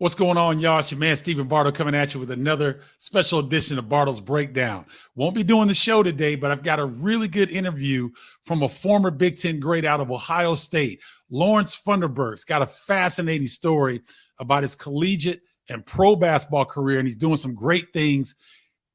What's going on, y'all? It's your man, Stephen Bardo, coming at you with another special edition of Bardo's Breakdown. Won't be doing the show today, but I've got a really good interview from a former Big Ten great out of Ohio State. Lawrence Funderburke's got a fascinating story about his collegiate and pro basketball career, and he's doing some great things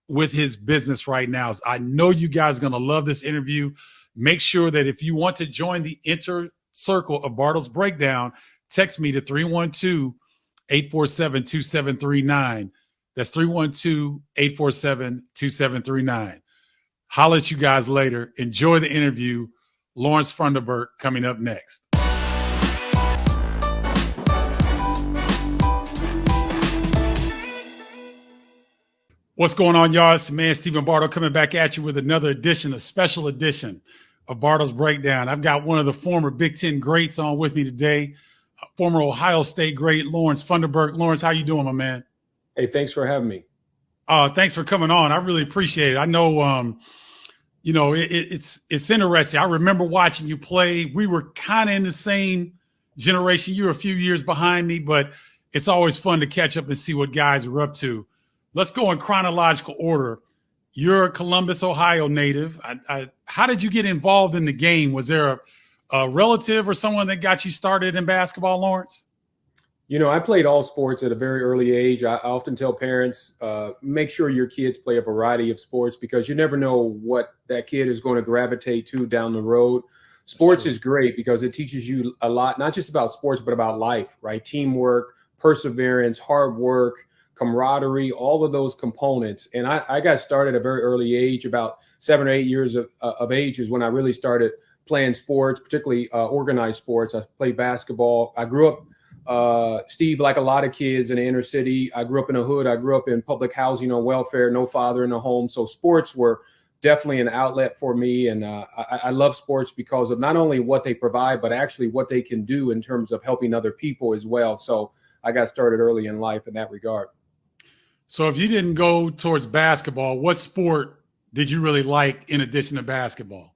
with his business right now. So I know you guys are going to love this interview. Make sure that if you want to join the inner circle of Bardo's Breakdown, text me to 312-847-2739. That's 312-847-2739. Holler at you guys later. Enjoy the interview. Lawrence Funderburke coming up next. What's going on, y'all? It's man Stephen Bardo coming back at you with another edition, a special edition of Bardo's Breakdown. I've got one of the former Big Ten greats on with me today, former Ohio State great, Lawrence Funderburke. Lawrence, how you doing, my man? Hey, thanks for having me. Thanks for coming on. I really appreciate it. I know, it's interesting. I remember watching you play. We were kind of in the same generation. You were a few years behind me, but it's always fun to catch up and see what guys are up to. Let's go in chronological order. You're a Columbus, Ohio native. How did you get involved in the game? Was there a relative or someone that got you started in basketball, Lawrence? You know, I played all sports at a very early age. I often tell parents, make sure your kids play a variety of sports because you never know what that kid is going to gravitate to down the road. Sports is great because it teaches you a lot, not just about sports, but about life, right? Teamwork, perseverance, hard work, camaraderie, all of those components. And I got started at a very early age, about 7 or 8 years of age is when I really started playing sports, particularly organized sports. I played basketball. I grew up, Steve, like a lot of kids in the inner city. I grew up in the hood. I grew up in public housing on welfare, no father in the home. So sports were definitely an outlet for me. And I love sports because of not only what they provide, but actually what they can do in terms of helping other people as well. So I got started early in life in that regard. So if you didn't go towards basketball, what sport did you really like in addition to basketball?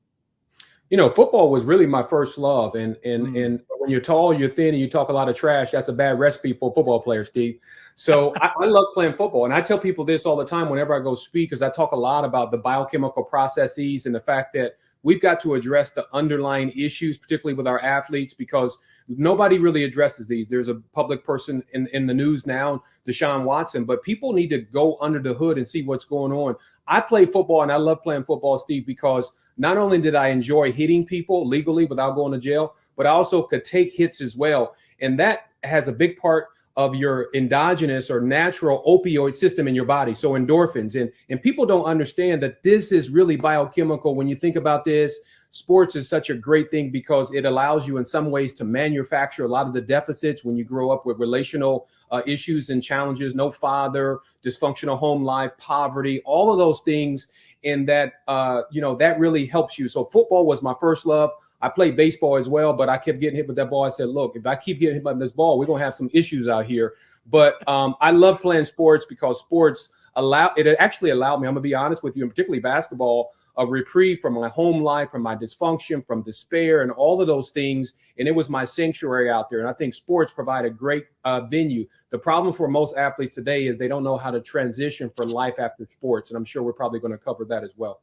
You know, football was really my first love. And when you're tall, you're thin, and you talk a lot of trash, that's a bad recipe for a football player, Steve. So I love playing football. And I tell people this all the time whenever I go speak, because I talk a lot about the biochemical processes and the fact that we've got to address the underlying issues, particularly with our athletes, because nobody really addresses these. There's a public person in the news now, Deshaun Watson, but people need to go under the hood and see what's going on. I play football and I love playing football, Steve, because not only did I enjoy hitting people legally without going to jail, but I also could take hits as well. And that has a big part of your endogenous or natural opioid system in your body. So endorphins, and people don't understand that this is really biochemical. When you think about this, sports is such a great thing because it allows you in some ways to manufacture a lot of the deficits when you grow up with relational issues and challenges, no father, dysfunctional home life, poverty, all of those things. And that, that really helps you. So football was my first love. I played baseball as well, but I kept getting hit with that ball. I said, look, if I keep getting hit by this ball, we're going to have some issues out here. But I love playing sports because sports actually allowed me, I'm going to be honest with you, and particularly basketball, a reprieve from my home life, from my dysfunction, from despair, and all of those things. And it was my sanctuary out there. And I think sports provide a great venue. The problem for most athletes today is they don't know how to transition for life after sports. And I'm sure we're probably going to cover that as well.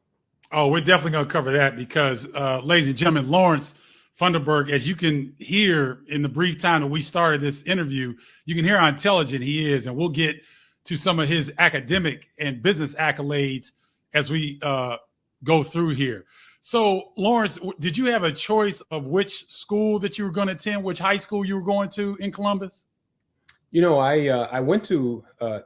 Oh, we're definitely going to cover that because, ladies and gentlemen, Lawrence Funderburke, as you can hear in the brief time that we started this interview, you can hear how intelligent he is. And we'll get to some of his academic and business accolades as we go through here. So, Lawrence, did you have a choice of which school that you were going to attend, which high school you were going to in Columbus? You know, I went to a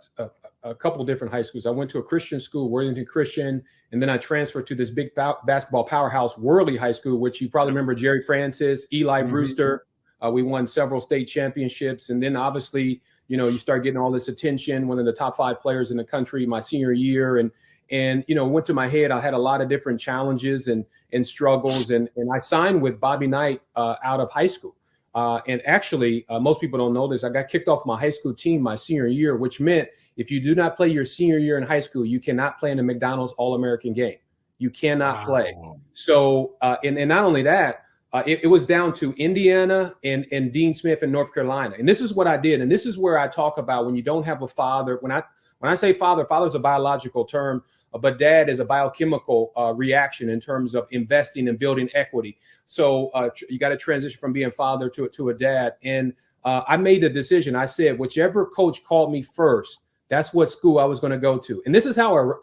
couple of different high schools. I went to a Christian school, Worthington Christian, and then I transferred to this big basketball powerhouse, Worley High School, which you probably remember Jerry Francis, Eli Brewster. We won several state championships. And then obviously, you start getting all this attention, one of the top 5 players in the country my senior year. And went to my head. I had a lot of different challenges and struggles. And I signed with Bobby Knight out of high school. And actually, most people don't know this. I got kicked off my high school team my senior year, which meant if you do not play your senior year in high school, you cannot play in the McDonald's All-American game. You cannot play. So, and not only that, It was down to Indiana and Dean Smith in North Carolina. And this is what I did. And this is where I talk about when you don't have a father. When I say father, father is a biological term, but dad is a biochemical reaction in terms of investing and building equity. So you got to transition from being father to a dad. And I made a decision. I said, whichever coach called me first, that's what school I was going to go to. And this is how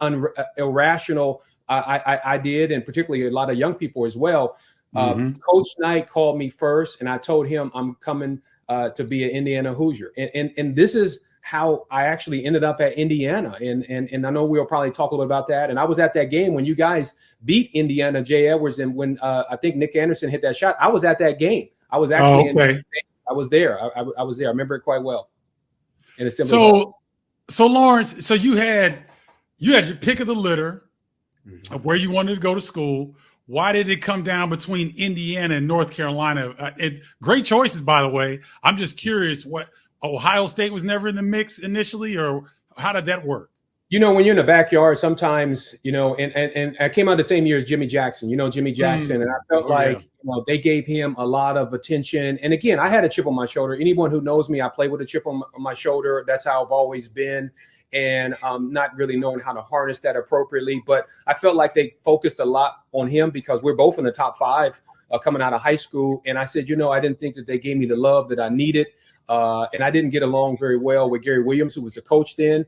irrational I did, and particularly a lot of young people as well. Coach Knight called me first, and I told him I'm coming to be an Indiana Hoosier. And this is how I actually ended up at Indiana. And I know we'll probably talk a little bit about that. And I was at that game when you guys beat Indiana, Jay Edwards, and when I think Nick Anderson hit that shot. I was at that game. I was actually I was there. I was there. I remember it quite well. And it's so Lawrence, so you had your pick of the litter of where you wanted to go to school. Why did it come down between Indiana and North Carolina? Great choices, by the way. I'm just curious, what Ohio State was never in the mix initially, or how did that work? You know, when you're in the backyard, sometimes, you know, and I came out the same year as Jimmy Jackson, Jimmy Jackson. And I felt they gave him a lot of attention. And again, I had a chip on my shoulder. Anyone who knows me, I play with a chip on my shoulder. That's how I've always been. And not really knowing how to harness that appropriately. But I felt like they focused a lot on him because we're both in the top 5 coming out of high school. And I said, I didn't think that they gave me the love that I needed. And I didn't get along very well with Gary Williams, who was the coach then.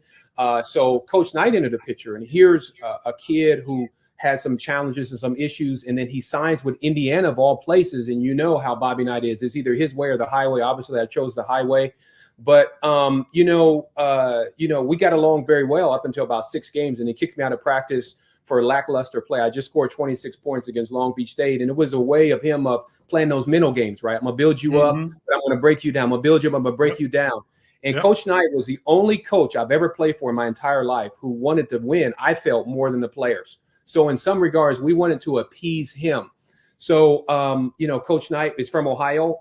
So Coach Knight entered the picture. And here's a kid who had some challenges and some issues. And then he signs with Indiana, of all places. And you know how Bobby Knight is. It's either his way or the highway. Obviously, I chose the highway. But, we got along very well up until about 6 games, and he kicked me out of practice for lackluster play. I just scored 26 points against Long Beach State, and it was a way of him of playing those mental games, right? I'm going to build you up, but I'm going to break you down. I'm going to build you up, I'm going to break you down. And Coach Knight was the only coach I've ever played for in my entire life who wanted to win, I felt, more than the players. So in some regards, we wanted to appease him. So, Coach Knight is from Ohio,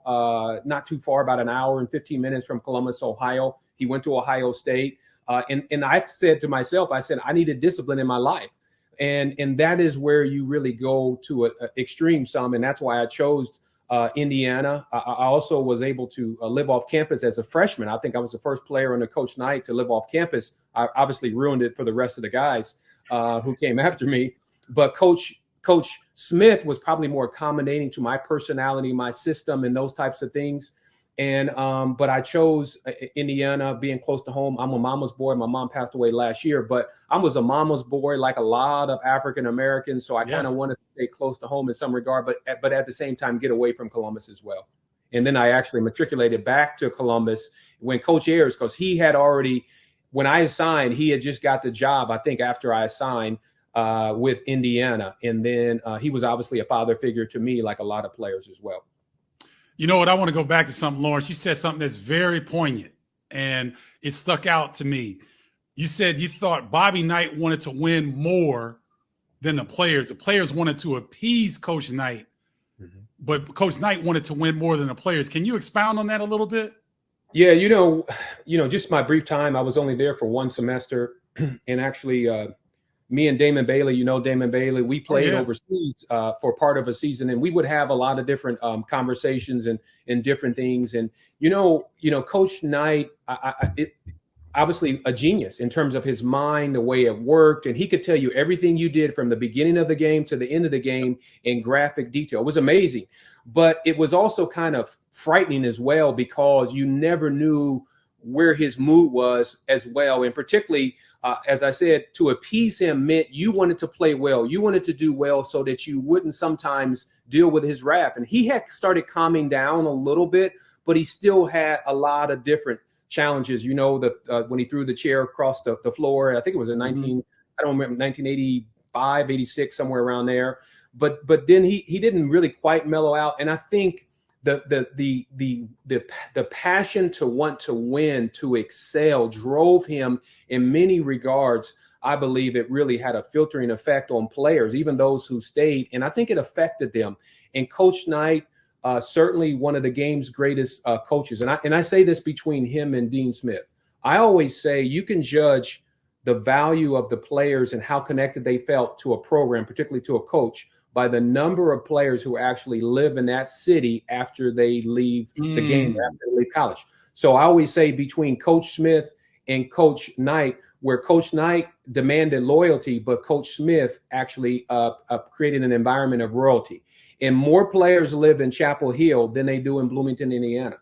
not too far, about an hour and 15 minutes from Columbus, Ohio. He went to Ohio State. And I've said to myself, I needed discipline in my life. And that is where you really go to an extreme some. And that's why I chose Indiana. I also was able to live off campus as a freshman. I think I was the first player under Coach Knight to live off campus. I obviously ruined it for the rest of the guys who came after me. But Coach Smith was probably more accommodating to my personality, my system, and those types of things. And but I chose Indiana, being close to home. I'm a mama's boy. My mom passed away last year, but I was a mama's boy, like a lot of African Americans. So I kind of wanted to stay close to home in some regard, but at the same time get away from Columbus as well. And then I actually matriculated back to Columbus when Coach Ayers, because he had already, when I assigned, he had just got the job, I think, after I assigned with Indiana. And then he was obviously a father figure to me, like a lot of players as well. You know what? I want to go back to something, Lawrence. You said something that's very poignant, and it stuck out to me. You said you thought Bobby Knight wanted to win more than the players. The players wanted to appease Coach Knight, but Coach Knight wanted to win more than the players. Can you expound on that a little bit? Yeah, just my brief time. I was only there for 1 semester, and actually me and Damon Bailey, Damon Bailey, we played overseas for part of a season, and we would have a lot of different conversations and different things. And, Coach Knight, obviously a genius in terms of his mind, the way it worked. And he could tell you everything you did from the beginning of the game to the end of the game in graphic detail. It was amazing, but it was also kind of frightening as well, because you never knew where his mood was as well. And particularly, as I said, to appease him meant you wanted to play well. You wanted to do well so that you wouldn't sometimes deal with his wrath. And he had started calming down a little bit, but he still had a lot of different challenges. When he threw the chair across the floor, I think it was in 1985, 86, somewhere around there. But then he didn't really quite mellow out. And I think the passion to want to win, to excel, drove him in many regards. I believe it really had a filtering effect on players, even those who stayed, and I think it affected them. And Coach Knight, certainly one of the game's greatest coaches, and I say this between him and Dean Smith. I always say you can judge the value of the players and how connected they felt to a program, particularly to a coach, by the number of players who actually live in that city after they leave the game, after they leave college. So I always say between Coach Smith and Coach Knight, where Coach Knight demanded loyalty, but Coach Smith actually created an environment of royalty. And more players live in Chapel Hill than they do in Bloomington, Indiana.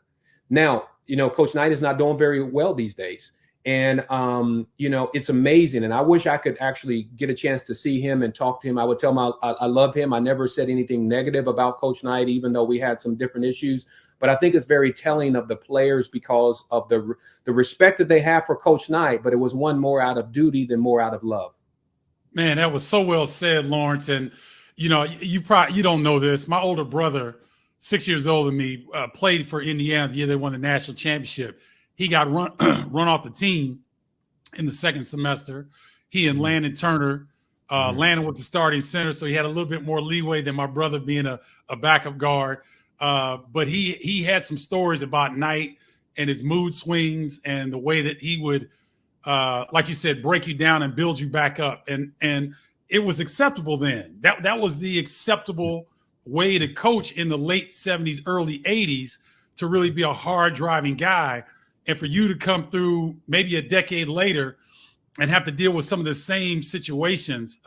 Now, Coach Knight is not doing very well these days. And, it's amazing. And I wish I could actually get a chance to see him and talk to him. I would tell him I love him. I never said anything negative about Coach Knight, even though we had some different issues. But I think it's very telling of the players because of the respect that they have for Coach Knight. But it was one more out of duty than more out of love. Man, that was so well said, Lawrence. And, you don't know this. My older brother, 6 years older than me, played for Indiana the year they won the national championship. He got run off the team in the second semester. He and Landon Turner, Landon was the starting center, so he had a little bit more leeway than my brother being a backup guard. But he had some stories about Knight and his mood swings and the way that he would, like you said, break you down and build you back up. And it was acceptable then. That was the acceptable way to coach in the late 70s, early 80s, to really be a hard driving guy. And for you to come through maybe a decade later and have to deal with some of the same situations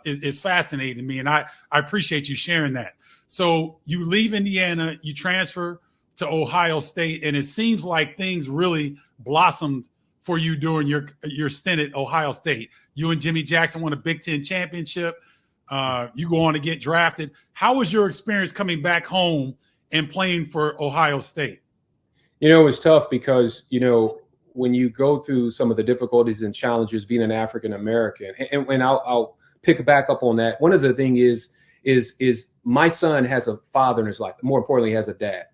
is fascinating to me. And I appreciate you sharing that. So you leave Indiana, you transfer to Ohio State, and it seems like things really blossomed for you during your stint at Ohio State. You and Jimmy Jackson won a Big Ten championship. You go on to get drafted. How was your experience coming back home and playing for Ohio State? It was tough because, when you go through some of the difficulties and challenges being an African American, and I'll pick back up on that. One of the things is my son has a father in his life. More importantly, he has a dad.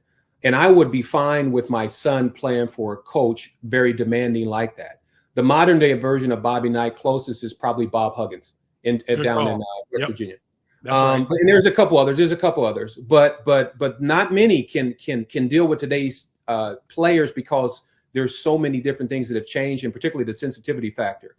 And I would be fine with my son playing for a coach very demanding like that. The modern day version of Bobby Knight closest is probably Bob Huggins down in West Virginia. That's right. And there's a couple others, but not many can deal with today's players because there's so many different things that have changed, and particularly the sensitivity factor.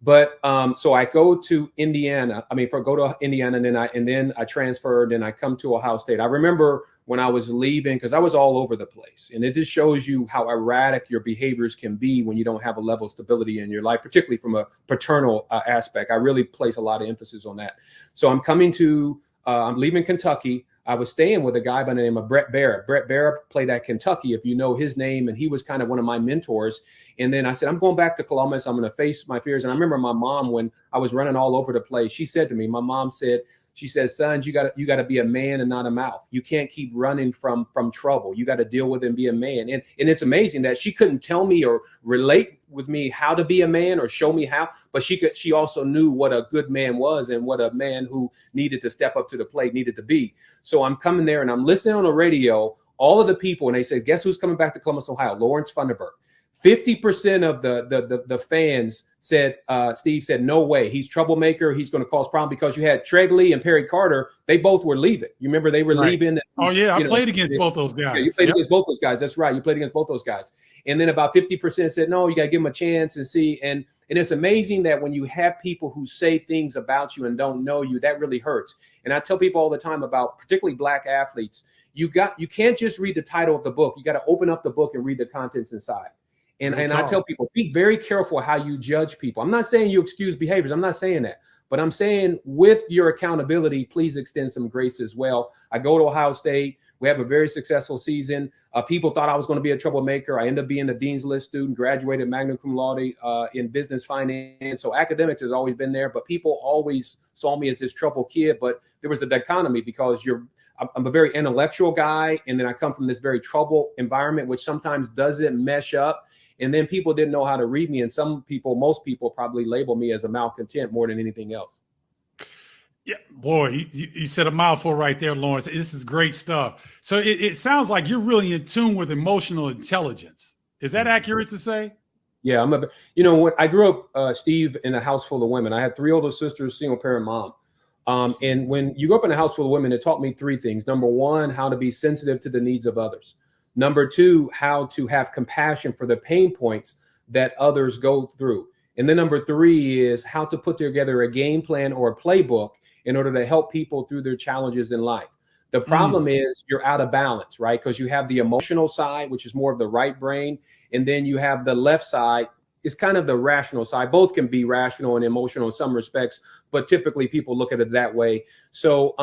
But so I go to Indiana. Go to Indiana, and then I transferred, and I come to Ohio State. I remember when I was leaving, because I was all over the place, and it just shows you how erratic your behaviors can be when you don't have a level of stability in your life, particularly from a paternal aspect. I really place a lot of emphasis on that. So I'm leaving Kentucky. I was staying with a guy by the name of Brett Barrett. Brett Barrett played at Kentucky, if you know his name, and he was kind of one of my mentors. And then I said, I'm going back to Columbus. I'm going to face my fears. And I remember my mom, when I was running all over the place, she said to me, she said, son, you got to be a man and not a mouth. You can't keep running from trouble. You got to deal with it and be a man. And it's amazing that she couldn't tell me or relate with me how to be a man or show me how, but she also knew what a good man was and what a man who needed to step up to the plate needed to be. So I'm coming there and I'm listening on the radio, all of the people, and they said, guess who's coming back to Columbus, Ohio? Lawrence Funderburke. 50% of the fans said, Steve said, no way. He's troublemaker. He's going to cause problem, because you had Tregley and Perry Carter. They both were leaving. You remember they were leaving. Oh, yeah. I played against both those guys. Yeah, you played against both those guys. That's right. You played against both those guys. And then about 50% said, no, you got to give them a chance and see. And it's amazing that when you have people who say things about you and don't know you, that really hurts. And I tell people all the time about particularly black athletes, you can't just read the title of the book. You got to open up the book and read the contents inside. And I tell people, be very careful how you judge people. I'm not saying you excuse behaviors. I'm not saying that. But I'm saying with your accountability, please extend some grace as well. I go to Ohio State. We have a very successful season. People thought I was going to be a troublemaker. I ended up being a Dean's List student, graduated magna cum laude in business finance. So academics has always been there. But people always saw me as this trouble kid. But there was a dichotomy, because I'm a very intellectual guy. And then I come from this very troubled environment, which sometimes doesn't mesh up. And then people didn't know how to read me. And most people probably label me as a malcontent more than anything else. Yeah, boy, you said a mouthful right there, Lawrence. This is great stuff. So it sounds like you're really in tune with emotional intelligence. Is that accurate to say? Yeah, when I grew up, Steve, in a house full of women. I had 3 older sisters, single parent mom. And when you grow up in a house full of women, it taught me 3 things. Number 1, how to be sensitive to the needs of others. Number 2, how to have compassion for the pain points that others go through. And then number 3 is how to put together a game plan or a playbook in order to help people through their challenges in life. The problem is you're out of balance, right? Because you have the emotional side, which is more of the right brain, and then you have the left side, is kind of the rational side. Both can be rational and emotional in some respects, but typically people look at it that way. So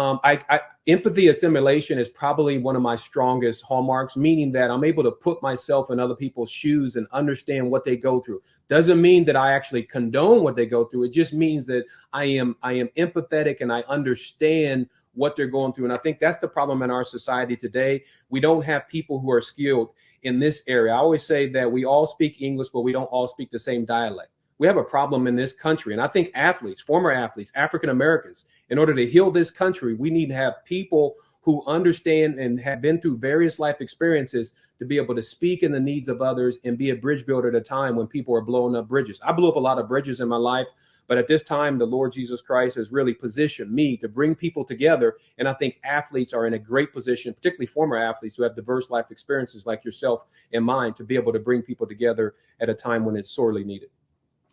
empathy assimilation is probably one of my strongest hallmarks, meaning that I'm able to put myself in other people's shoes and understand what they go through. Doesn't mean that I actually condone what they go through. It just means that I am empathetic and I understand what they're going through. And I think that's the problem in our society today. We don't have people who are skilled in this area. I always say that we all speak English, but we don't all speak the same dialect. We have a problem in this country. And I think athletes, former athletes, African Americans, in order to heal this country, we need to have people who understand and have been through various life experiences to be able to speak in the needs of others and be a bridge builder at a time when people are blowing up bridges. I blew up a lot of bridges in my life, but at this time, the Lord Jesus Christ has really positioned me to bring people together. And I think athletes are in a great position, particularly former athletes who have diverse life experiences like yourself and mine, to be able to bring people together at a time when it's sorely needed.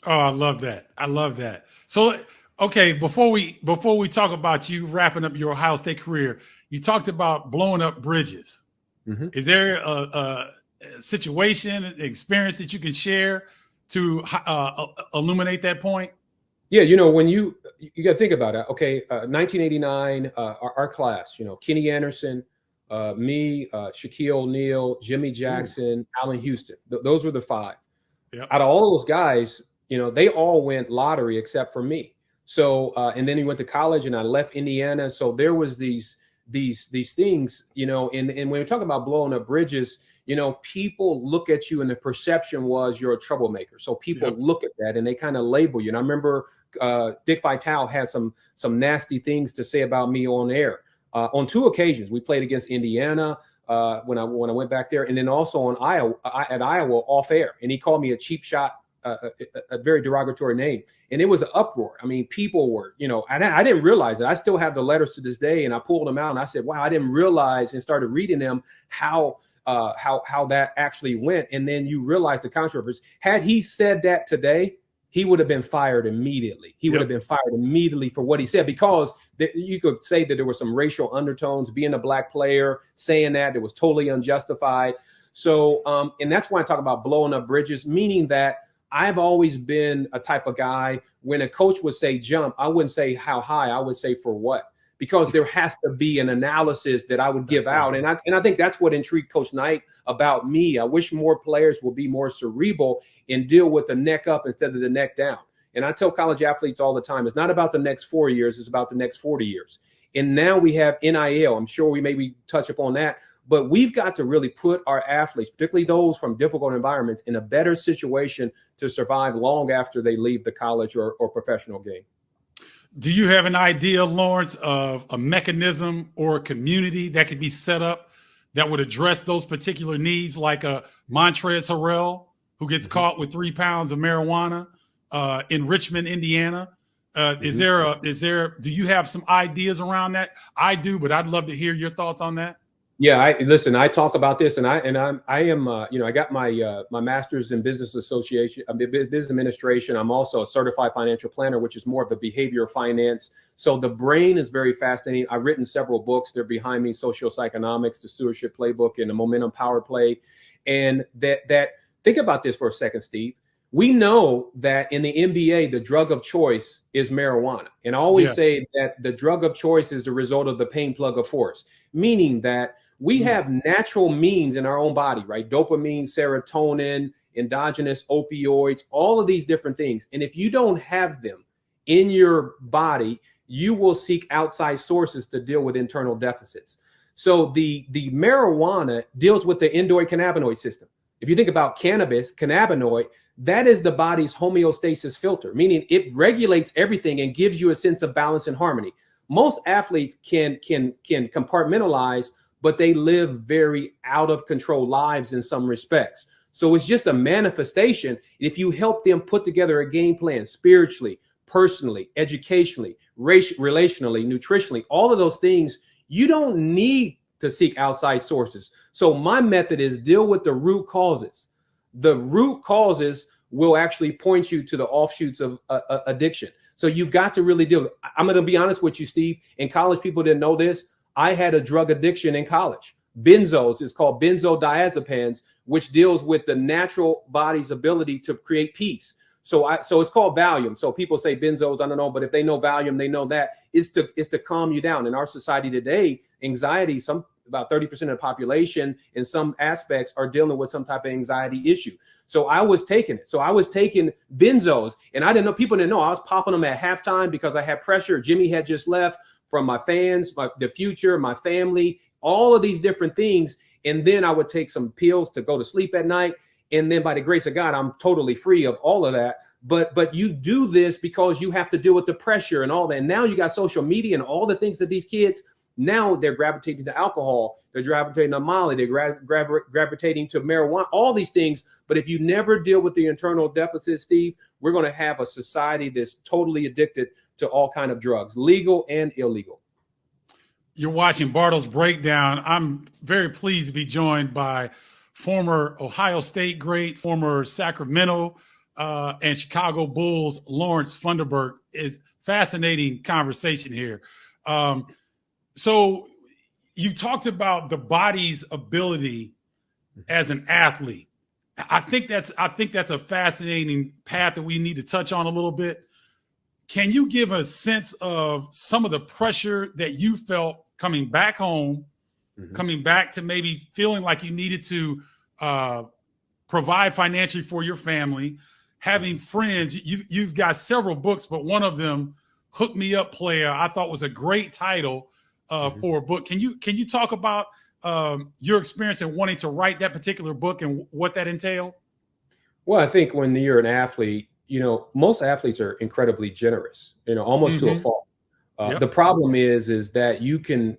Oh, I love that. I love that. So, okay, before we talk about you wrapping up your Ohio State career, you talked about blowing up bridges. Mm-hmm. Is there a situation, an experience that you can share to illuminate that point? Yeah, you know, when you got to think about it. Okay, 1989, our class, you know, Kenny Anderson, me, Shaquille O'Neal, Jimmy Jackson, Allen Houston. Those were the five. Yep. Out of all those guys, you know, they all went lottery except for me. So, and then he went to college, and I left Indiana. So there was these things, you know, and when we talk about blowing up bridges, you know, people look at you and the perception was you're a troublemaker. So people look at that and they kind of label you. And I remember Dick Vitale had some nasty things to say about me on air. On two occasions, we played against Indiana when I went back there, and then also on Iowa off air. And he called me a cheap shot, a very derogatory name. And it was an uproar. I mean, people were, you know, I didn't realize it. I still have the letters to this day, and I pulled them out and I said, wow, I didn't realize, and started reading them, how that actually went. And then you realize the controversy. Had he said that today, he would have been fired immediately. He would have been fired immediately for what he said, because you could say that there were some racial undertones, being a black player, saying that it was totally unjustified. So, and that's why I talk about blowing up bridges, meaning that I've always been a type of guy, when a coach would say jump, I wouldn't say how high, I would say for what. Because there has to be an analysis that I would give out. And I think that's what intrigued Coach Knight about me. I wish more players would be more cerebral and deal with the neck up instead of the neck down. And I tell college athletes all the time, it's not about the next 4 years, it's about the next 40 years. And now we have NIL. I'm sure we maybe touch upon that. But we've got to really put our athletes, particularly those from difficult environments, in a better situation to survive long after they leave the college or professional game. Do you have an idea, Lawrence, of a mechanism or a community that could be set up that would address those particular needs, like a Montrezl Harrell, who gets caught with 3 pounds of marijuana in Richmond, Indiana? Do you have some ideas around that? I do, but I'd love to hear your thoughts on that. Yeah, I talk about this, and I am, I got my my master's in business business administration. I'm also a certified financial planner, which is more of the behavioral finance. So the brain is very fascinating. I've written several books. They're behind me: Sociopsychonomics, the Stewardship Playbook, and the Momentum Power Play. And that think about this for a second, Steve. We know that in the NBA, the drug of choice is marijuana. And I always say that the drug of choice is the result of the pain plug of force, meaning that we have natural means in our own body, right? Dopamine, serotonin, endogenous opioids, all of these different things. And if you don't have them in your body, you will seek outside sources to deal with internal deficits. So the marijuana deals with the endocannabinoid system. If you think about cannabis, cannabinoid, that is the body's homeostasis filter, meaning it regulates everything and gives you a sense of balance and harmony. Most athletes can compartmentalize, but they live very out of control lives in some respects. So it's just a manifestation. If you help them put together a game plan spiritually, personally, educationally, relationally, nutritionally, all of those things, you don't need to seek outside sources. So my method is deal with the root causes. The root causes will actually point you to the offshoots of addiction. So you've got to really deal. I'm going to be honest with you, Steve. In college, people didn't know this. I had a drug addiction in college. Benzos is called benzodiazepines, which deals with the natural body's ability to create peace. So it's called Valium. So people say benzos, I don't know, but if they know Valium, they know that it's to calm you down. In our society today, anxiety, about 30% of the population in some aspects are dealing with some type of anxiety issue. So I was taking it. So I was taking benzos, and I didn't know, people didn't know. I was popping them at halftime because I had pressure. Jimmy had just left from my fans, the future, my family, all of these different things. And then I would take some pills to go to sleep at night. And then by the grace of God, I'm totally free of all of that. But you do this because you have to deal with the pressure and all that. And now you got social media and all the things that these kids, now they're gravitating to alcohol, they're gravitating to Molly, they're gravitating to marijuana, all these things. But if you never deal with the internal deficit, Steve, we're going to have a society that's totally addicted to all kind of drugs, legal and illegal. You're watching Bardo's Breakdown. I'm very pleased to be joined by former Ohio State great, former Sacramento and Chicago Bulls, Lawrence Funderburke. Is fascinating conversation here. So you talked about the body's ability as an athlete. I think that's a fascinating path that we need to touch on a little bit. Can you give a sense of some of the pressure that you felt coming back home, coming back to maybe feeling like you needed to provide financially for your family, having friends? You've got several books, but one of them, Hook Me Up Player, I thought was a great title for a book. Can you talk about your experience in wanting to write that particular book and what that entailed? Well, I think when you're an athlete, most athletes are incredibly generous, almost to a fault. The problem is that you can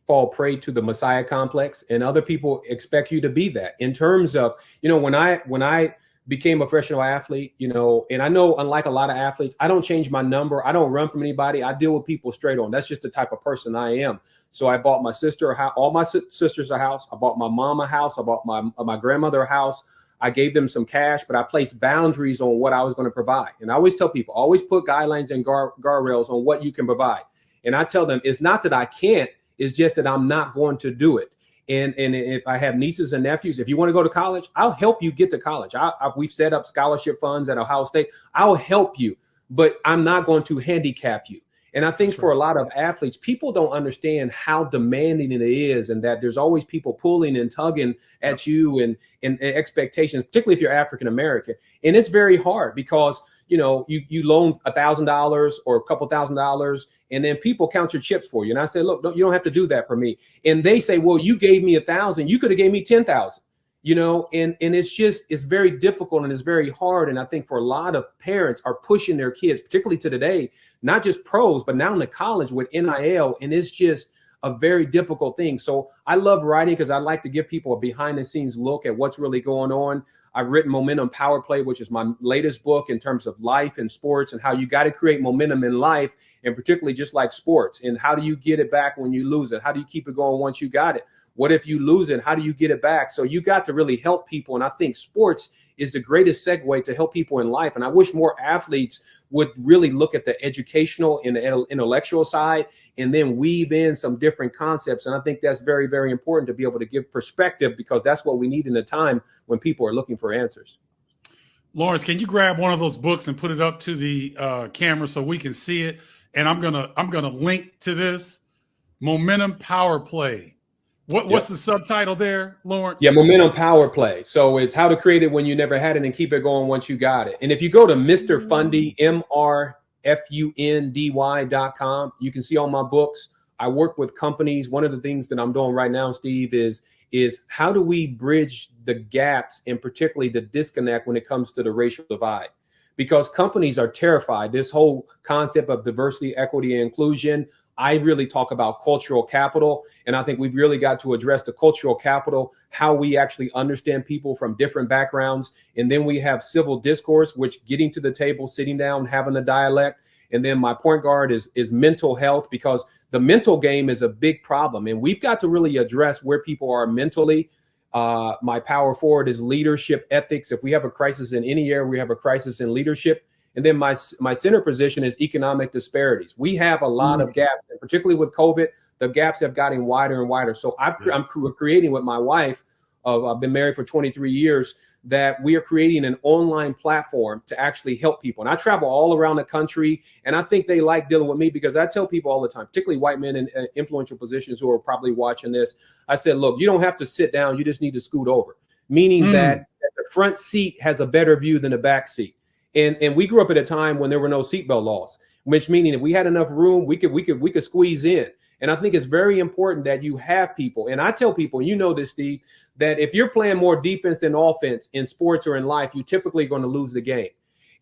fall prey to the Messiah complex, and other people expect you to be that. In terms of, when I became a professional athlete, and I know, unlike a lot of athletes, I don't change my number. I don't run from anybody. I deal with people straight on. That's just the type of person I am. So I bought my sister all my sisters a house. I bought my mom a house. I bought my grandmother a house. I gave them some cash, but I placed boundaries on what I was going to provide. And I always tell people, always put guidelines and guardrails on what you can provide. And I tell them, it's not that I can't, it's just that I'm not going to do it. And if I have nieces and nephews, if you want to go to college, I'll help you get to college. We've set up scholarship funds at Ohio State. I'll help you, but I'm not going to handicap you. And I think for a lot of athletes, people don't understand how demanding it is, and that there's always people pulling and tugging at you and expectations, particularly if you're African American. And it's very hard because, you loan $1,000 or a couple $1,000, and then people count your chips for you. And I say, look, you don't have to do that for me. And they say, well, you gave me 1,000. You could have gave me 10,000. And it's very difficult and it's very hard. And I think for a lot of parents are pushing their kids, particularly to today, not just pros, but now in the college with NIL. And it's just a very difficult thing. So I love writing because I like to give people a behind the scenes look at what's really going on. I've written Momentum Power Play, which is my latest book in terms of life and sports and how you got to create momentum in life, and particularly just like sports. And how do you get it back when you lose it? How do you keep it going once you got it? What if you lose it? How do you get it back? So you got to really help people. And I think sports is the greatest segue to help people in life. And I wish more athletes would really look at the educational and the intellectual side and then weave in some different concepts. And I think that's very, very important to be able to give perspective, because that's what we need in a time when people are looking for answers. Lawrence, can you grab one of those books and put it up to the camera so we can see it? And I'm gonna link to this Momentum Power Play. What's the subtitle there, Lawrence? Yeah, Momentum Power Play. So it's how to create it when you never had it and keep it going once you got it. And if you go to Mr. Fundy, MrFundy.com, you can see all my books. I work with companies. One of the things that I'm doing right now, Steve, is how do we bridge the gaps and particularly the disconnect when it comes to the racial divide? Because companies are terrified. This whole concept of diversity, equity, and inclusion, I really talk about cultural capital. And I think we've really got to address the cultural capital, how we actually understand people from different backgrounds. And then we have civil discourse, which getting to the table, sitting down, having a dialect. And then my point guard is mental health, because the mental game is a big problem. And we've got to really address where people are mentally. My power forward is leadership ethics. If we have a crisis in any area, we have a crisis in leadership. And then my center position is economic disparities. We have a lot of gaps, and particularly with COVID, the gaps have gotten wider and wider. So I'm creating with my wife. I've been married for 23 years. That we are creating an online platform to actually help people. And I travel all around the country, and I think they like dealing with me because I tell people all the time, particularly white men in influential positions who are probably watching this. I said, look, you don't have to sit down. You just need to scoot over, meaning that the front seat has a better view than the back seat. And we grew up at a time when there were no seatbelt laws, which meaning if we had enough room, we could squeeze in. And I think it's very important that you have people. And I tell people, you know this, Steve, that if you're playing more defense than offense in sports or in life, you're typically going to lose the game.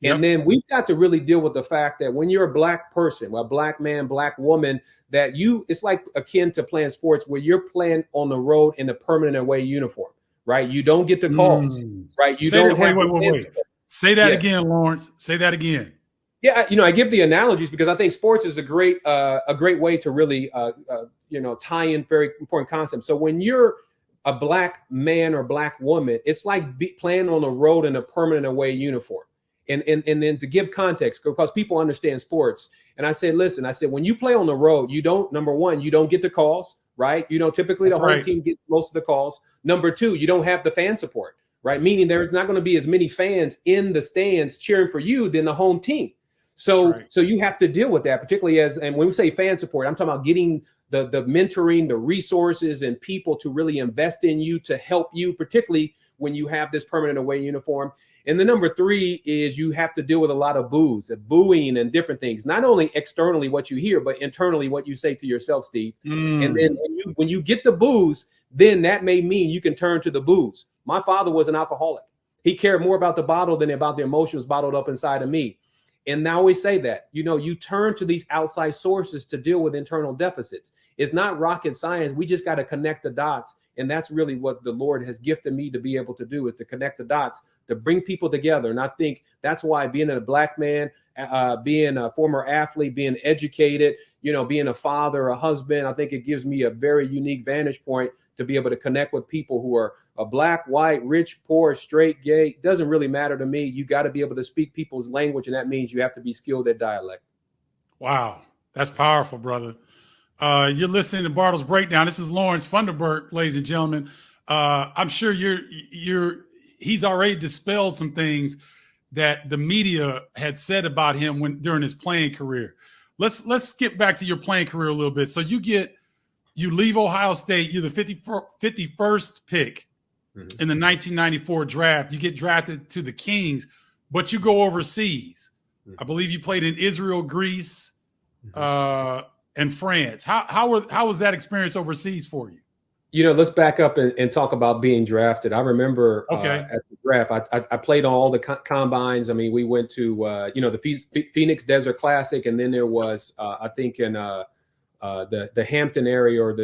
Yep. And then we've got to really deal with the fact that when you're a black person, a black man, black woman, that it's like akin to playing sports where you're playing on the road in a permanent away uniform, right? You don't get the calls, right? You don't have. Wait. Say that again, Lawrence. Say that again. Yeah, I give the analogies because I think sports is a great way to really tie in very important concepts. So when you're a black man or black woman, it's like playing on the road in a permanent away uniform. And then to give context, because people understand sports. And I said, listen, when you play on the road, number one, you don't get the calls, right? Typically the home team gets most of the calls. Number two, you don't have the fan support, right? Meaning there's not going to be as many fans in the stands cheering for you than the home team. So you have to deal with that, particularly and when we say fan support, I'm talking about getting the mentoring, the resources and people to really invest in you to help you, particularly when you have this permanent away uniform. And the number three is you have to deal with a lot of booing and different things, not only externally what you hear, but internally what you say to yourself, Steve. And then when you get the boos, then that may mean you can turn to the booze. My father was an alcoholic. He cared more about the bottle than about the emotions bottled up inside of me. And I always say that, you turn to these outside sources to deal with internal deficits. It's not rocket science. We just got to connect the dots. And that's really what the Lord has gifted me to be able to do, is to connect the dots, to bring people together. And I think that's why being a black man, being a former athlete, being educated, being a father, a husband, I think it gives me a very unique vantage point to be able to connect with people who are black, white, rich, poor, straight, gay. It doesn't really matter to me. You got to be able to speak people's language, and that means you have to be skilled at dialect. Wow. That's powerful, brother. You're listening to Bardo's Breakdown. This is Lawrence Funderburke, ladies and gentlemen. I'm sure he's already dispelled some things that the media had said about him during his playing career. Let's skip back to your playing career a little bit. So you leave Ohio State. You're the 51st pick in the 1994 draft. You get drafted to the Kings, but you go overseas. I believe you played in Israel, Greece, and France. How was that experience overseas for you? Let's back up and talk about being drafted. I remember at the draft, I played on all the combines. I mean, we went to the Phoenix Desert Classic, and then there was I think in the Hampton area, or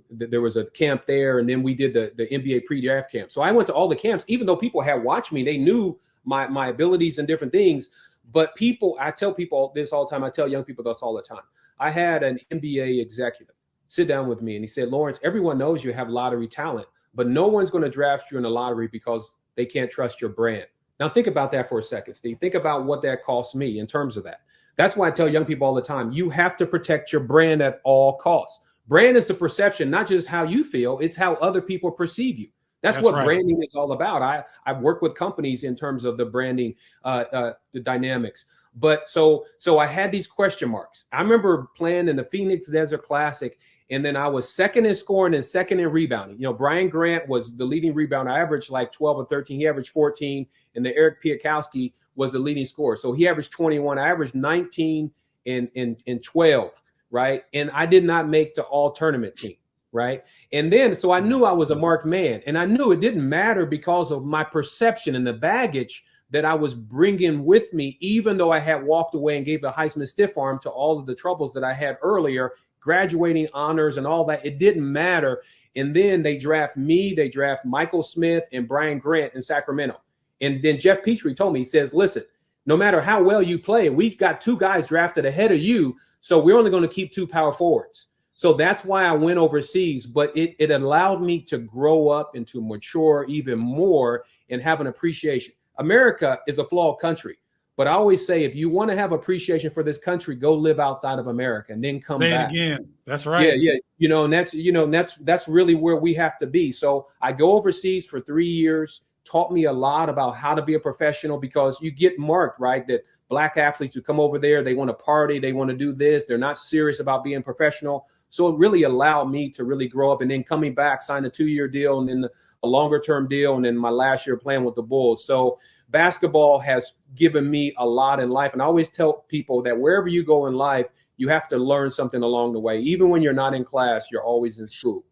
there was a camp there, and then we did the NBA pre-draft camp. So I went to all the camps, even though people had watched me, they knew my abilities and different things. But I tell people this all the time. I tell young people this all the time. I had an NBA executive sit down with me, and he said, Lawrence, everyone knows you have lottery talent, but no one's going to draft you in the lottery because they can't trust your brand. Now think about that for a second, Steve. Think about what that costs me in terms of that. That's why I tell young people all the time, you have to protect your brand at all costs. Brand is the perception, not just how you feel, it's how other people perceive you. That's what branding is all about. I've worked with companies in terms of the branding, the dynamics. But so I had these question marks. I remember playing in the Phoenix Desert Classic, and then I was second in scoring and second in rebounding. Brian Grant was the leading rebounder. I averaged like 12 or 13. He averaged 14, and the Eric Piatkowski was the leading scorer. So he averaged 21. I averaged 19 and 12, right? And I did not make the all-tournament team, right? And then so I knew I was a marked man, and I knew it didn't matter because of my perception and the baggage that I was bringing with me, even though I had walked away and gave the Heisman stiff arm to all of the troubles that I had earlier, graduating honors and all that. It didn't matter. And then they draft me, they draft Michael Smith and Brian Grant in Sacramento. And then Jeff Petrie told me, he says, listen, no matter how well you play, we've got two guys drafted ahead of you, so we're only going to keep two power forwards. So that's why I went overseas, but it allowed me to grow up and to mature even more and have an appreciation. America is a flawed country, But I always say, if you want to have appreciation for this country, go live outside of America and then come back. Say it again. That's Yeah, right. yeah. And that's really where we have to be. So I go overseas for 3 years, taught me a lot about how to be a professional, because you get marked, right? That Black athletes who come over there, they want to party, they want to do this, they're not serious about being professional. So it really allowed me to really grow up, and then coming back, sign a 2-year deal, and then a longer term deal, and then my last year playing with the Bulls. So basketball has given me a lot in life. And I always tell people that wherever you go in life, you have to learn something along the way. Even when you're not in class, you're always in school.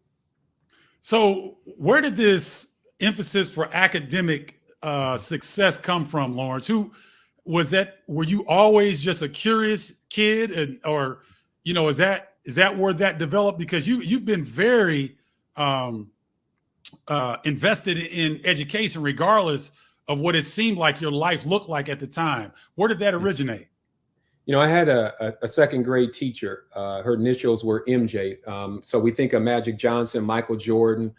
So where did this emphasis for academic success come from, Lawrence? Who was that? Were you always just a curious kid, or is that where that developed? Because you've been very invested in education, regardless of what it seemed like your life looked like at the time. Where did that originate? I had a second grade teacher. Her initials were MJ. So we think of Magic Johnson, Michael Jordan.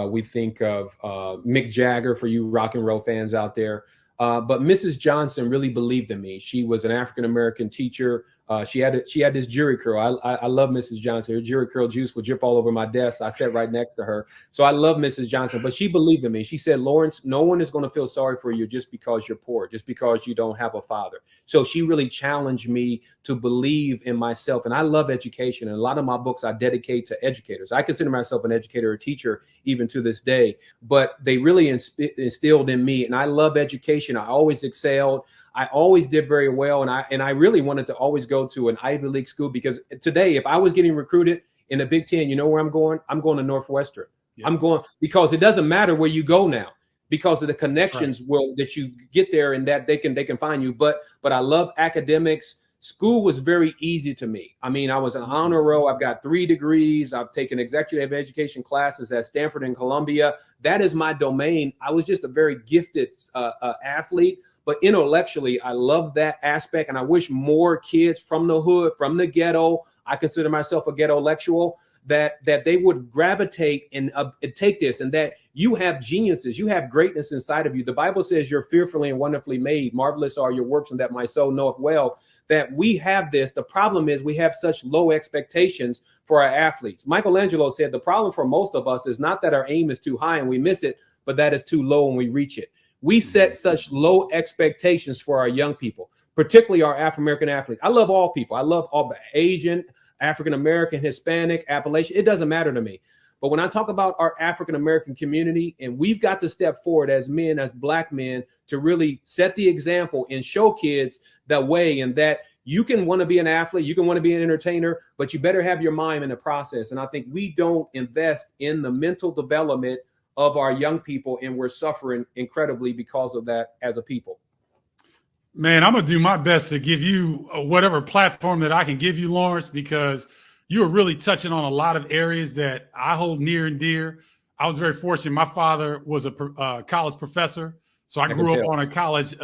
We think of Mick Jagger, for you rock and roll fans out there. But Mrs. Johnson really believed in me. She was an African-American teacher. She had this Jerry curl. I love Mrs. Johnson. Her Jerry curl juice would drip all over my desk. I sat right next to her. So I love Mrs. Johnson, but she believed in me. She said, Lawrence, no one is going to feel sorry for you just because you're poor, just because you don't have a father. So she really challenged me to believe in myself. And I love education. And a lot of my books I dedicate to educators. I consider myself an educator, a teacher, even to this day, but they really instilled in me. And I love education. I always excelled. I always did very well. And I really wanted to always go to an Ivy League school, because today, if I was getting recruited in the Big Ten, you know where I'm going? I'm going to Northwestern. Yeah. I'm going, because it doesn't matter where you go now, because of the connections that you get there, and that they can find you. But I love academics. School was very easy to me. I mean, I was an honor roll. I've got 3 degrees. I've taken executive education classes at Stanford and Columbia. That is my domain. I was just a very gifted athlete. But intellectually, I love that aspect. And I wish more kids from the hood, from the ghetto, I consider myself a ghetto-lectual, that they would gravitate and take this, and that you have geniuses, you have greatness inside of you. The Bible says you're fearfully and wonderfully made. Marvelous are your works, and that my soul knoweth well. That we have this. The problem is we have such low expectations for our athletes. Michelangelo said the problem for most of us is not that our aim is too high and we miss it, but that it's too low and we reach it. We set such low expectations for our young people, particularly our African-American athletes. I love all people. I love all Asian, African-American, Hispanic, Appalachian. It doesn't matter to me. But when I talk about our African-American community, and we've got to step forward as men, as Black men, to really set the example and show kids the way, and that you can want to be an athlete, you can want to be an entertainer, but you better have your mind in the process. And I think we don't invest in the mental development of our young people, and we're suffering incredibly because of that as a people. Man, I'm going to do my best to give you whatever platform that I can give you, Lawrence, because you're really touching on a lot of areas that I hold near and dear. I was very fortunate. My father was a college professor, so I grew up on a college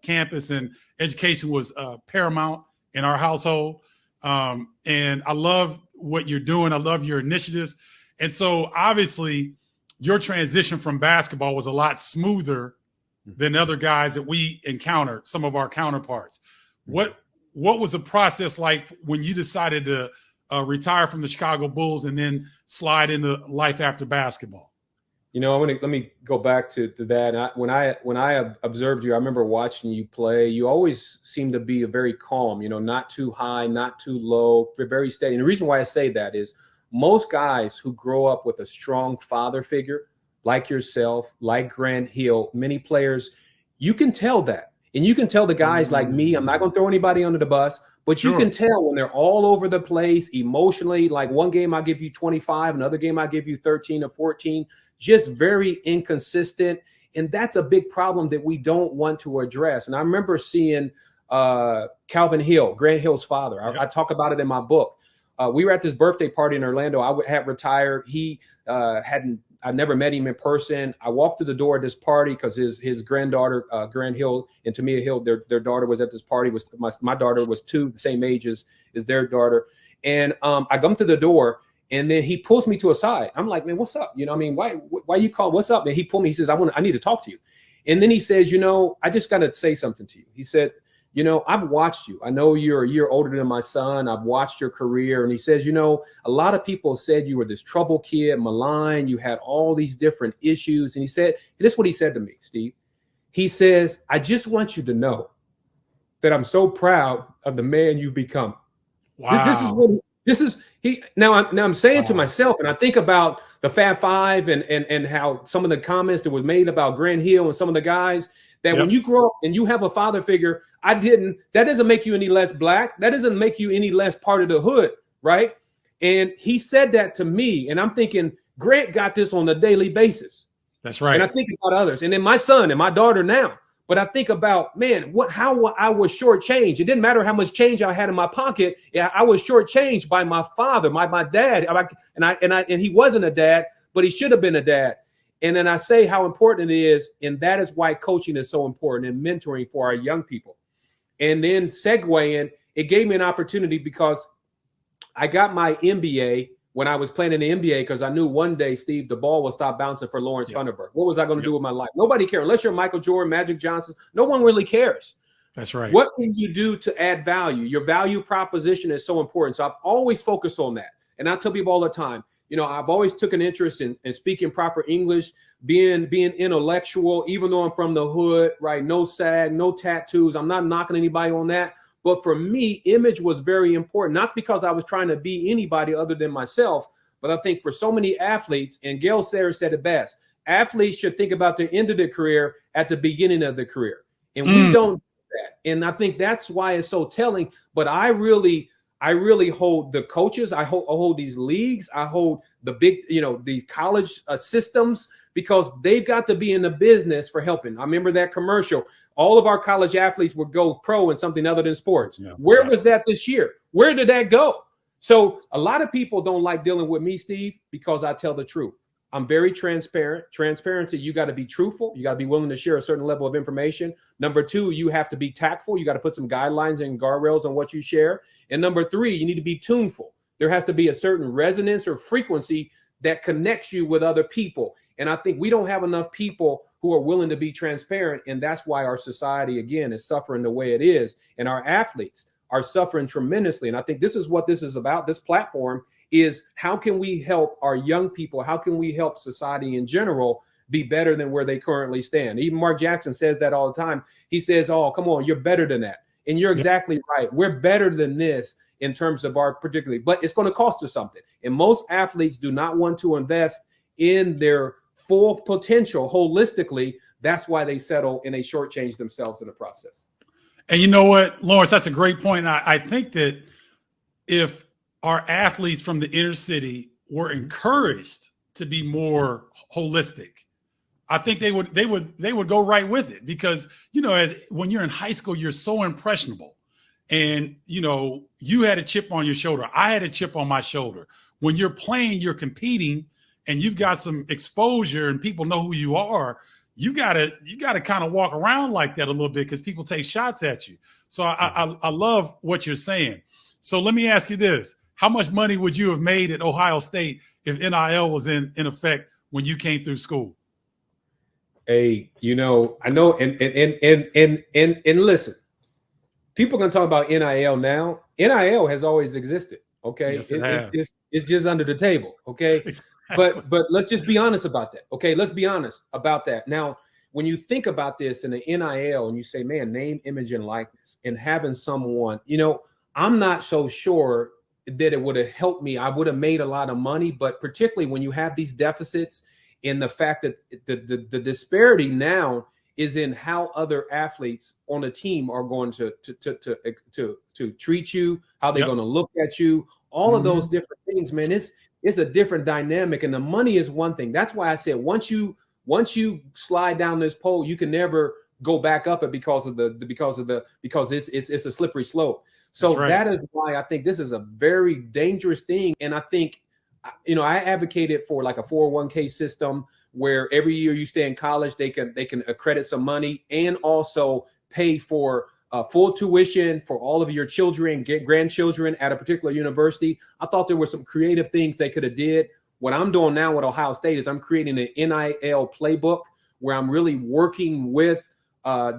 campus, and education was paramount in our household. And I love what you're doing. I love your initiatives. And so obviously your transition from basketball was a lot smoother than other guys that we encountered, some of our counterparts. What was the process like when you decided to retire from the Chicago Bulls and then slide into life after basketball? Let me go back to that. When I observed you, I remember watching you play. You always seemed to be very calm, not too high, not too low, very steady. And the reason why I say that is most guys who grow up with a strong father figure, like yourself, like Grant Hill, many players, you can tell that. And you can tell the guys like me, I'm not going to throw anybody under the bus, but you can tell when they're all over the place emotionally. Like one game, I'll give you 25, another game, I'll give you 13 or 14, just very inconsistent. And that's a big problem that we don't want to address. And I remember seeing Calvin Hill, Grant Hill's father. I talk about it in my book. We were at this birthday party in Orlando. I had retired. He I've never met him in person. I walked to the door at this party because his granddaughter, Grant Hill, and Tamia Hill, their daughter was at this party. My daughter was 2, the same age as their daughter. And I come to the door, and then he pulls me to a side. I'm like, man, what's up? Why you call? What's up? And he pulled me. He says, I need to talk to you. And then he says, I just got to say something to you. He said, I've watched you. I know you're a year older than my son. I've watched your career. And he says, a lot of people said you were this trouble kid, maligned. You had all these different issues. And he said, this is what he said to me, Steve. He says, I just want you to know that I'm so proud of the man you've become. Wow. Now I'm saying to myself, and I think about the Fab Five and how some of the comments that was made about Grant Hill and some of the guys that when you grow up and you have a father figure, that doesn't make you any less black. That doesn't make you any less part of the hood. Right. And he said that to me. And I'm thinking Grant got this on a daily basis. That's right. And I think about others, and then my son and my daughter now. But I think about, man, how I was shortchanged. It didn't matter how much change I had in my pocket. I was shortchanged by my father, my dad, and he wasn't a dad, but he should have been a dad. And then I say how important it is, and that is why coaching is so important and mentoring for our young people. And then segueing, it gave me an opportunity because I got my MBA when I was playing in the NBA, because I knew one day, Steve, the ball would stop bouncing for Lawrence Funderburke. What was I going to do with my life? Nobody cares. Unless you're Michael Jordan, Magic Johnson, no one really cares. That's right. What can you do to add value? Your value proposition is so important. So I've always focused on that. And I tell people all the time, I've always took an interest in speaking proper English, being intellectual, even though I'm from the hood, right? No SAG, no tattoos. I'm not knocking anybody on that. But for me, image was very important, not because I was trying to be anybody other than myself, but I think for so many athletes, and Gail Sayers said it best, athletes should think about the end of their career at the beginning of the career. And we don't do that. And I think that's why it's so telling. But I really hold the coaches. I hold these leagues. I hold the big, these college systems, because they've got to be in the business for helping. I remember that commercial. All of our college athletes would go pro in something other than sports. Yeah. Where was that this year? Where did that go? So a lot of people don't like dealing with me, Steve, because I tell the truth. I'm very transparent. Transparency, you got to be truthful. You got to be willing to share a certain level of information. Number two, you have to be tactful. You got to put some guidelines and guardrails on what you share. And number three, you need to be tuneful. There has to be a certain resonance or frequency that connects you with other people. And I think we don't have enough people who are willing to be transparent. And that's why our society, again, is suffering the way it is. And our athletes are suffering tremendously. And I think this is what this is about. This platform is, how can we help our young people? How can we help society in general be better than where they currently stand? Even Mark Jackson says that all the time. He says, oh, come on, you're better than that. And you're exactly right. We're better than this in terms of our particularly, but it's going to cost us something. And most athletes do not want to invest in their full potential holistically. That's why they settle and they shortchange themselves in the process. And you know what, Lawrence, that's a great point. I think that if our athletes from the inner city were encouraged to be more holistic, I think they would go right with it, because, when you're in high school, you're so impressionable, and, you had a chip on your shoulder. I had a chip on my shoulder. When you're playing, you're competing, and you've got some exposure and people know who you are. You gotta kind of walk around like that a little bit, because people take shots at you. So I love what you're saying. So let me ask you this. How much money would you have made at Ohio State if NIL was in effect when you came through school? Hey, I know, and listen, people can talk about NIL now. NIL has always existed. Okay. Yes, it's just under the table. Okay. Exactly. But let's just be honest about that. Okay. Let's be honest about that. Now, when you think about this in the NIL and you say, man, name, image, and likeness, and having someone, I'm not so sure that it would have helped me. I would have made a lot of money, but particularly when you have these deficits, in the fact that the disparity now is in how other athletes on a team are going to treat you, how they're going to look at you, all of those different things, man. It's a different dynamic, and the money is one thing. That's why I said once you slide down this pole, you can never go back up it because it's a slippery slope. So that is why I think this is a very dangerous thing. And I think, I advocated for like a 401k system where every year you stay in college, they can accredit some money and also pay for full tuition for all of your children, grandchildren at a particular university. I thought there were some creative things they could have did. What I'm doing now with Ohio State is I'm creating an NIL playbook where I'm really working with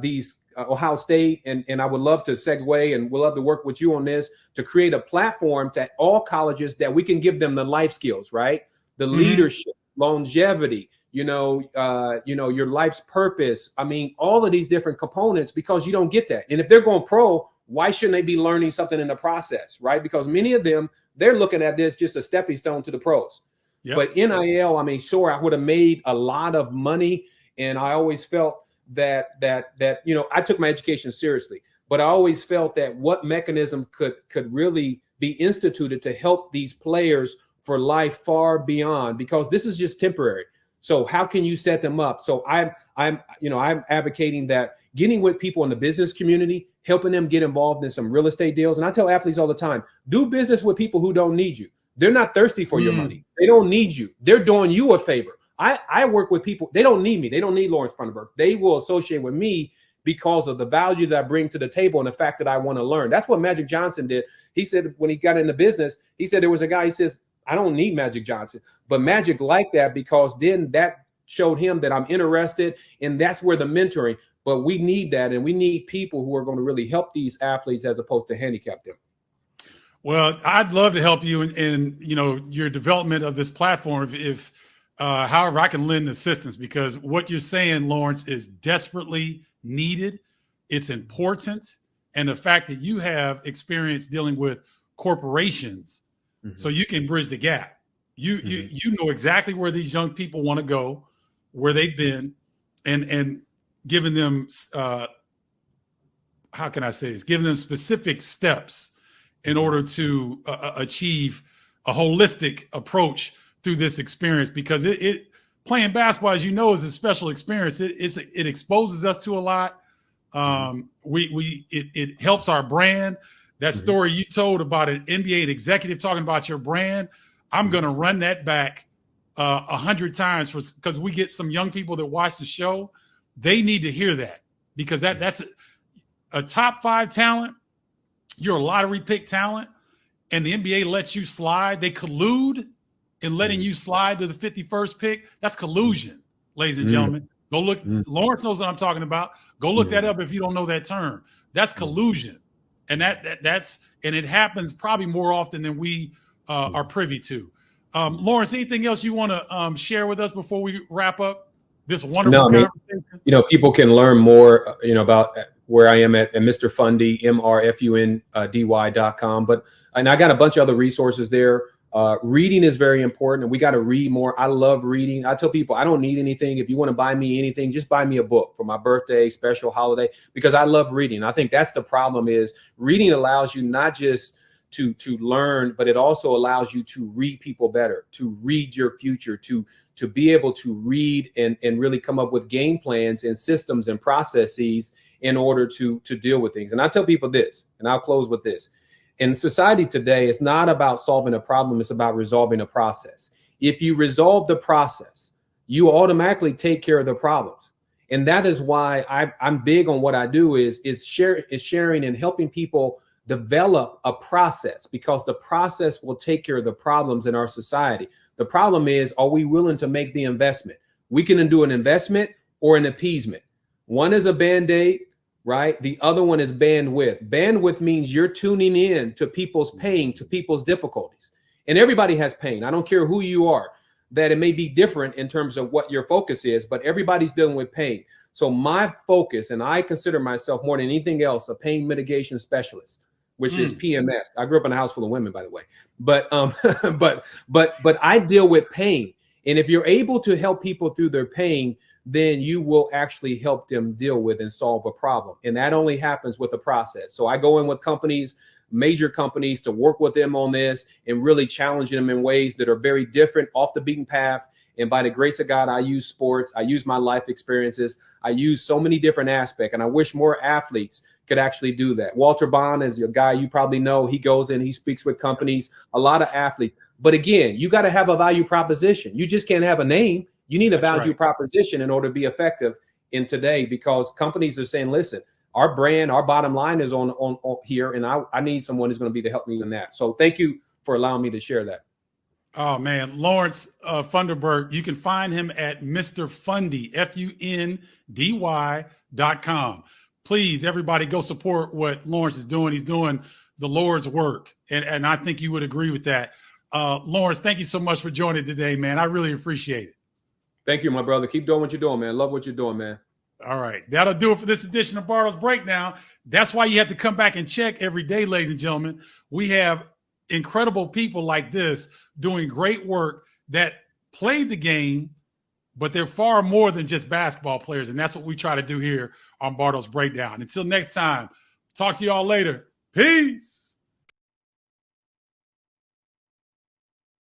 these Ohio State, and I would love to segue and we'd love to work with you on this to create a platform to all colleges that we can give them the life skills, right? The leadership, longevity, your life's purpose. I mean, all of these different components, because you don't get that. And if they're going pro, why shouldn't they be learning something in the process, right? Because many of them, they're looking at this just a stepping stone to the pros. Yep. But NIL, I mean, sure, I would have made a lot of money. And I always felt that I took my education seriously, but I always felt that what mechanism could really be instituted to help these players for life far beyond, because this is just temporary. So how can you set them up? So I'm advocating that, getting with people in the business community, helping them get involved in some real estate deals. And I tell athletes all the time, do business with people who don't need you. They're not thirsty for your money. They don't need you. They're doing you a favor. I work with people. They don't need me. They don't need Lawrence Funderburke. They will associate with me because of the value that I bring to the table and the fact that I want to learn. That's what Magic Johnson did. He said when he got into business, he said there was a guy, he says, I don't need Magic Johnson. But Magic liked that, because then that showed him that I'm interested. And that's where the mentoring. But we need that. And we need people who are going to really help these athletes as opposed to handicap them. Well, I'd love to help you in your development of this platform. If however, I can lend assistance, because what you're saying, Lawrence, is desperately needed. It's important. And the fact that you have experience dealing with corporations, so you can bridge the gap. You know exactly where these young people want to go, where they've been, and giving them, how can I say this? Giving them specific steps in order to achieve a holistic approach through this experience, because it playing basketball, as you know, is a special experience. It exposes us to a lot. It helps our brand. That story you told about an NBA executive talking about your brand, I'm going to run that back 100 times because we get some young people that watch the show. They need to hear that, because that's a top 5 talent. You're a lottery pick talent, and the NBA lets you slide. They collude in letting you slide to the 51st pick. That's collusion, ladies and gentlemen. Go look. Lawrence knows what I'm talking about. Go look that up if you don't know that term. That's collusion. And that's it happens probably more often than we are privy to. Lawrence, anything else you want to share with us before we wrap up this wonderful conversation? People can learn more, about where I am at Mr. Fundy, MrFundy.com. And I got a bunch of other resources there. Reading is very important, and we got to read more. I love reading. I tell people I don't need anything. If you want to buy me anything, just buy me a book for my birthday, special holiday, because I love reading. I think that's the problem, is reading allows you not just to learn, but it also allows you to read people better, to read your future, to be able to read and really come up with game plans and systems and processes in order to deal with things. And I tell people this, and I'll close with this. In society today, it's not about solving a problem. It's about resolving a process. If you resolve the process, you automatically take care of the problems. And that is why I'm big on what I do is sharing and helping people develop a process, because the process will take care of the problems in our society. The problem is, are we willing to make the investment? We can do an investment or an appeasement. One is a Band-Aid, right? The other one is bandwidth. Bandwidth means you're tuning in to people's pain, to people's difficulties. And everybody has pain. I don't care who you are, that it may be different in terms of what your focus is, but everybody's dealing with pain. So my focus, and I consider myself more than anything else, a pain mitigation specialist, which is PMS. I grew up in a house full of women, by the way. But I deal with pain. And if you're able to help people through their pain, then you will actually help them deal with and solve a problem. And that only happens with a process. So I go in with companies, major companies, to work with them on this and really challenge them in ways that are very different, off the beaten path. And by the grace of God, I use sports. I use my life experiences. I use so many different aspects. And I wish more athletes could actually do that. Walter Bond is a guy you probably know. He goes in, he speaks with companies, a lot of athletes. But again, you got to have a value proposition. You just can't have a name. You need a value proposition in order to be effective in today, because companies are saying, listen, our brand, our bottom line is on here, and I need someone who's going to be to help me in that. So thank you for allowing me to share that. Oh, man. Lawrence Funderburke, you can find him at Mr. Fundy, FUNDY.com. please, everybody go support what Lawrence is doing. He's doing the Lord's work. And I think you would agree with that. Lawrence, thank you so much for joining today, man. I really appreciate it. Thank you, my brother. Keep doing what you're doing, man. Love what you're doing, man. All right. That'll do it for this edition of Bardo's Breakdown. That's why you have to come back and check every day, ladies and gentlemen. We have incredible people like this doing great work that played the game, but they're far more than just basketball players. And that's what we try to do here on Bardo's Breakdown. Until next time, talk to you all later. Peace.